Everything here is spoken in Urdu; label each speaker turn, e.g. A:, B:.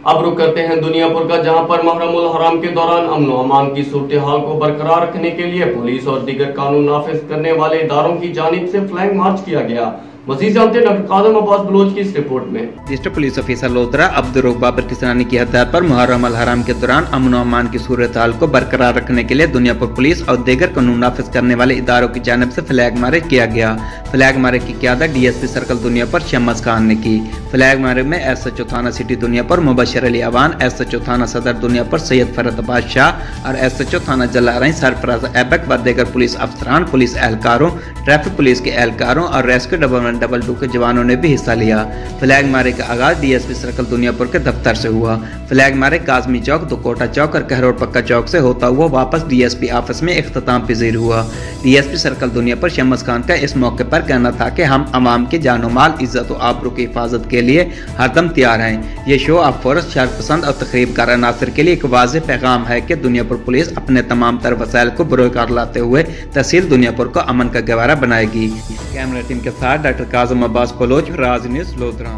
A: اب رخ کرتے ہیں دنیا پور کا، جہاں پر محرم الحرام کے دوران امن و امان کی صورتحال کو برقرار رکھنے کے لیے پولیس اور دیگر قانون نافذ کرنے والے اداروں کی جانب سے فلائنگ مارچ کیا گیا۔ مزید جانتے ہیں ڈاکٹر قاسم عباس بلوچ کی اس رپورٹ میں۔
B: District police officer Lodhra Abdul Rauf Babar Kasrani کی ہدایت پر محرم الحرام کے دوران امن و امان کی صورتحال کو برقرار رکھنے کے لیے دنیا پور پولیس اور دیگر قانون نافذ کرنے والے اداروں کی جانب سے فلیگ مارچ کیا گیا۔ فلیگ مارچ کی قیادت ڈی ایس پی سرکل دنیا پور شمس خان نے کی۔ فلیگ مارچ میں ایس ایچ او تھانہ سٹی دنیا پور مبشر علی اوان، ایس ایچ او تھانہ صدر دنیا پور سید فرد عباس شاہ اور ایس ایچ او تھانہ جلارائیں سرفراز ایبک و دیگر پولیس افسران، پولیس اہلکاروں، ٹریفک پولیس کے اہلکاروں اور ریسکیو 1122 کے جوانوں نے بھی حصہ لیا۔ فلیگ مارچ کا آغاز ڈی ایس پی سرکل دنیا پور کے دفتر سے ہوا۔ فلیگ مارچ کاظمی چوک، دکوٹا چوک اور کہروڑ پکا چوک سے ہوتا ہوا واپس ڈی ایس پی آفس میں اختتام پذیر ہوا۔ ڈی ایس پی سرکل دنیا پور شمس خان کا اس موقع پر کہنا تھا کہ ہم عوام کی جان و مال، عزت و آبرو کی حفاظت کے لیے ہر دم تیار ہیں۔ یہ شو آف فورس شرف پسند اور تخریب کار عناصر کے لیے ایک واضح پیغام ہے کہ دنیا پور پولیس اپنے تمام تر وسائل کو بروکار لاتے ہوئے تحصیل دنیا پور کو امن کا گہوارہ بنائے گی۔ کیمرہ ٹیم کے ساتھ ڈاکٹر قاسم عباس بلوچ، راز نیوز، لودھرا۔